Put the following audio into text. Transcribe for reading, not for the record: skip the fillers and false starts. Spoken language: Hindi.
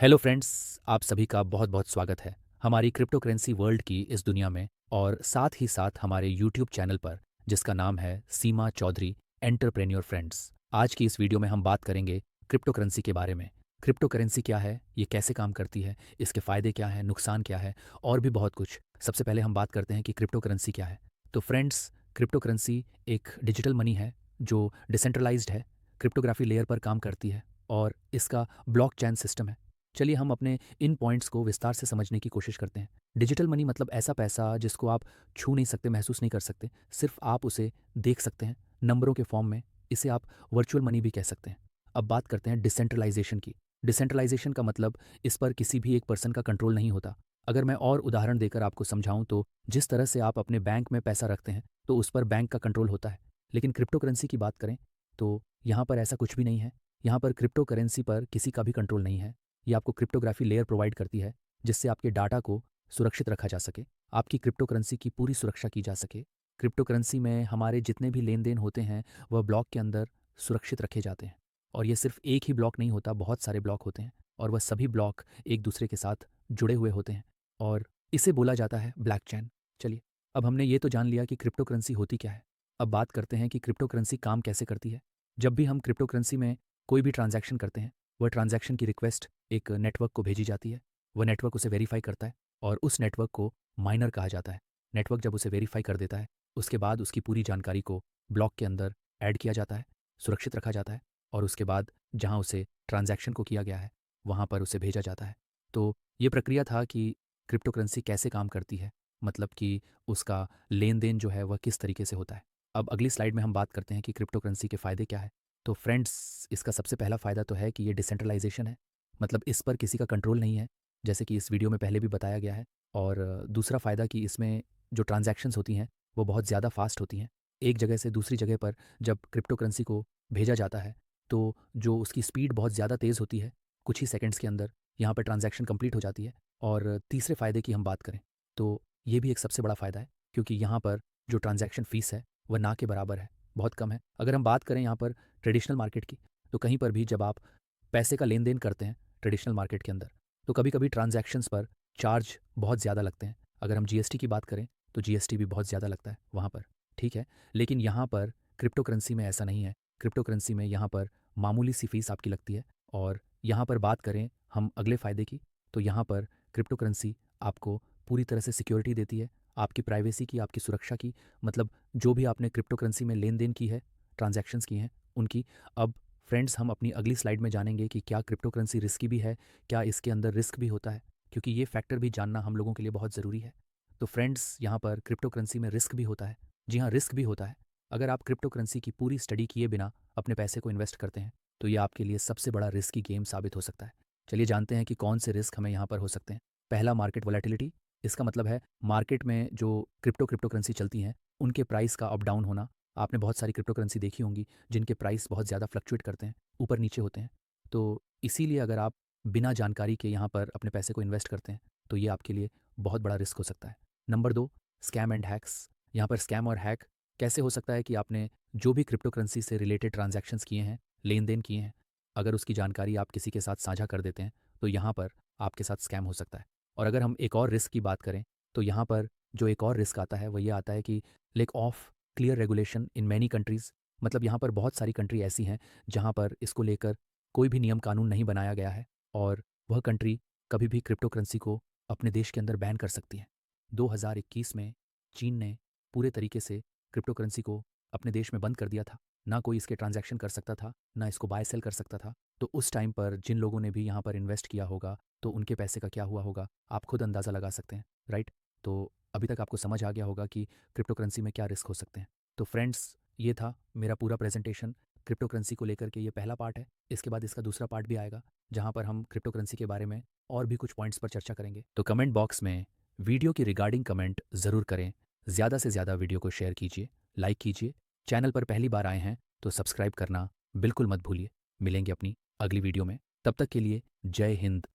हेलो फ्रेंड्स, आप सभी का बहुत बहुत स्वागत है हमारी क्रिप्टो करेंसी वर्ल्ड की इस दुनिया में और साथ ही साथ हमारे यूट्यूब चैनल पर जिसका नाम है सीमा चौधरी एंटरप्रेन्योर फ्रेंड्स। आज की इस वीडियो में हम बात करेंगे क्रिप्टो करेंसी के बारे में। क्रिप्टो करेंसी क्या है, ये कैसे काम करती है, इसके फ़ायदे क्या हैं, नुकसान क्या है और भी बहुत कुछ। सबसे पहले हम बात करते हैं कि क्रिप्टो करेंसी क्या है। तो फ्रेंड्स, क्रिप्टो करेंसी एक डिजिटल मनी है जो डिसेंट्रलाइज्ड है, क्रिप्टोग्राफी लेयर पर काम करती है और इसका ब्लॉकचेन सिस्टम है। चलिए हम अपने इन पॉइंट्स को विस्तार से समझने की कोशिश करते हैं। डिजिटल मनी मतलब ऐसा पैसा जिसको आप छू नहीं सकते, महसूस नहीं कर सकते, सिर्फ आप उसे देख सकते हैं नंबरों के फॉर्म में। इसे आप वर्चुअल मनी भी कह सकते हैं। अब बात करते हैं डिसेंट्रलाइजेशन की। डिसेंट्रलाइजेशन का मतलब इस पर किसी भी एक पर्सन का कंट्रोल नहीं होता। अगर मैं और उदाहरण देकर आपको समझाऊं तो जिस तरह से आप अपने बैंक में पैसा रखते हैं तो उस पर बैंक का कंट्रोल होता है। लेकिन क्रिप्टो करेंसी की बात करें तो यहाँ पर ऐसा कुछ भी नहीं है। यहाँ पर क्रिप्टो करेंसी पर किसी का भी कंट्रोल नहीं है। ये आपको क्रिप्टोग्राफी लेयर प्रोवाइड करती है जिससे आपके डाटा को सुरक्षित रखा जा सके, आपकी क्रिप्टो करेंसी की पूरी सुरक्षा की जा सके। क्रिप्टो करेंसी में हमारे जितने भी लेन देन होते हैं वह ब्लॉक के अंदर सुरक्षित रखे जाते हैं। और ये सिर्फ एक ही ब्लॉक नहीं होता, बहुत सारे ब्लॉक होते हैं और वह सभी ब्लॉक एक दूसरे के साथ जुड़े हुए होते हैं और इसे बोला जाता है ब्लॉकचेन। चलिए, अब हमने ये तो जान लिया कि क्रिप्टो करेंसी होती क्या है। अब बात करते हैं कि क्रिप्टो करेंसी काम कैसे करती है। जब भी हम क्रिप्टो करेंसी में कोई भी ट्रांजैक्शन करते हैं, वह ट्रांजैक्शन की रिक्वेस्ट एक नेटवर्क को भेजी जाती है। वह नेटवर्क उसे वेरीफाई करता है और उस नेटवर्क को माइनर कहा जाता है। नेटवर्क जब उसे वेरीफाई कर देता है, उसके बाद उसकी पूरी जानकारी को ब्लॉक के अंदर ऐड किया जाता है, सुरक्षित रखा जाता है और उसके बाद जहाँ उसे ट्रांजैक्शन को किया गया है वहाँ पर उसे भेजा जाता है। तो ये प्रक्रिया था कि क्रिप्टो करेंसी कैसे काम करती है, मतलब कि उसका लेन देन जो है वह किस तरीके से होता है। अब अगली स्लाइड में हम बात करते हैं कि क्रिप्टो करेंसी के फ़ायदे क्या है। तो फ्रेंड्स, इसका सबसे पहला फ़ायदा तो है कि ये डिसेंट्रलाइजेशन है, मतलब इस पर किसी का कंट्रोल नहीं है, जैसे कि इस वीडियो में पहले भी बताया गया है। और दूसरा फ़ायदा कि इसमें जो ट्रांजैक्शंस होती हैं वो बहुत ज़्यादा फास्ट होती हैं। एक जगह से दूसरी जगह पर जब क्रिप्टो करेंसी को भेजा जाता है तो जो उसकी स्पीड बहुत ज़्यादा तेज़ होती है, कुछ ही सेकंड्स के अंदर यहाँ पर ट्रांजैक्शन कंप्लीट हो जाती है। और तीसरे फ़ायदे की हम बात करें तो ये भी एक सबसे बड़ा फ़ायदा है, क्योंकि यहाँ पर जो ट्रांजैक्शन फ़ीस है वह ना के बराबर है, बहुत कम है। अगर हम बात करें यहाँ पर ट्रेडिशनल मार्केट की, तो कहीं पर भी जब आप पैसे का लेन देन करते हैं ट्रेडिशनल मार्केट के अंदर, तो कभी कभी ट्रांजैक्शंस पर चार्ज बहुत ज़्यादा लगते हैं। अगर हम जीएसटी की बात करें तो जीएसटी भी बहुत ज़्यादा लगता है वहाँ पर, ठीक है। लेकिन यहाँ पर क्रिप्टो करेंसी में ऐसा नहीं है। क्रिप्टो करेंसी में यहाँ पर मामूली सी फीस आपकी लगती है। और यहाँ पर बात करें हम अगले फ़ायदे की, तो यहाँ पर क्रिप्टो करेंसी आपको पूरी तरह से सिक्योरिटी देती है, आपकी प्राइवेसी की, आपकी सुरक्षा की। मतलब जो भी आपने क्रिप्टो करेंसी में लेन देन की है, ट्रांजैक्शंस की हैं उनकी। अब फ्रेंड्स, हम अपनी अगली स्लाइड में जानेंगे कि क्या क्रिप्टो करेंसी रिस्की भी है, क्या इसके अंदर रिस्क भी होता है, क्योंकि ये फैक्टर भी जानना हम लोगों के लिए बहुत ज़रूरी है। तो फ्रेंड्स, यहाँ पर क्रिप्टो करेंसी में रिस्क भी होता है। जी हाँ, रिस्क भी होता है। अगर आप क्रिप्टो करेंसी की पूरी स्टडी किए बिना अपने पैसे को इन्वेस्ट करते हैं तो ये आपके लिए सबसे बड़ा रिस्की गेम साबित हो सकता है। चलिए जानते हैं कि कौन से रिस्क हमें यहाँ पर हो सकते हैं। पहला, मार्केट वोलेटिलिटी। इसका मतलब है मार्केट में जो क्रिप्टो करेंसी चलती हैं उनके प्राइस का अप डाउन होना। आपने बहुत सारी क्रिप्टो करेंसी देखी होंगी जिनके प्राइस बहुत ज़्यादा फ्लक्चुएट करते हैं, ऊपर नीचे होते हैं। तो इसीलिए अगर आप बिना जानकारी के यहाँ पर अपने पैसे को इन्वेस्ट करते हैं तो ये आपके लिए बहुत बड़ा रिस्क हो सकता है। नंबर दो, स्कैम एंड हैक्स। यहाँ पर स्कैम और हैक कैसे हो सकता है कि आपने जो भी क्रिप्टो करेंसी से रिलेटेड ट्रांजैक्शंस किए हैं, लेन देन किए हैं, अगर उसकी जानकारी आप किसी के साथ साझा कर देते हैं तो यहाँ पर आपके साथ स्कैम हो सकता है। और अगर हम एक और रिस्क की बात करें तो यहाँ पर जो एक और रिस्क आता है वह ये आता है कि lack of clear regulation in many countries. मतलब यहाँ पर बहुत सारी कंट्री ऐसी हैं जहाँ पर इसको लेकर कोई भी नियम कानून नहीं बनाया गया है और वह कंट्री कभी भी क्रिप्टो करेंसी को अपने देश के अंदर बैन कर सकती है। 2021 में चीन ने पूरे तरीके से क्रिप्टो करेंसी को अपने देश में बंद कर दिया था। ना कोई इसके ट्रांजैक्शन कर सकता था, ना इसको बाय सेल कर सकता था। तो उस टाइम पर जिन लोगों ने भी यहाँ पर इन्वेस्ट किया होगा तो उनके पैसे का क्या हुआ होगा, आप खुद अंदाज़ा लगा सकते हैं, राइट। तो अभी तक आपको समझ आ गया होगा कि क्रिप्टो करेंसी में क्या रिस्क हो सकते हैं। तो फ्रेंड्स, ये था मेरा पूरा प्रेजेंटेशन क्रिप्टो करेंसी को लेकर के। ये पहला पार्ट है, इसके बाद इसका दूसरा पार्ट भी आएगा जहाँ पर हम क्रिप्टो करेंसी के बारे में और भी कुछ पॉइंट्स पर चर्चा करेंगे। तो कमेंट बॉक्स में वीडियो की रिगार्डिंग कमेंट ज़रूर करें। ज़्यादा से ज़्यादा वीडियो को शेयर कीजिए, लाइक कीजिए। चैनल पर पहली बार आए हैं तो सब्सक्राइब करना बिल्कुल मत भूलिए। मिलेंगे अपनी अगली वीडियो में, तब तक के लिए जय हिंद,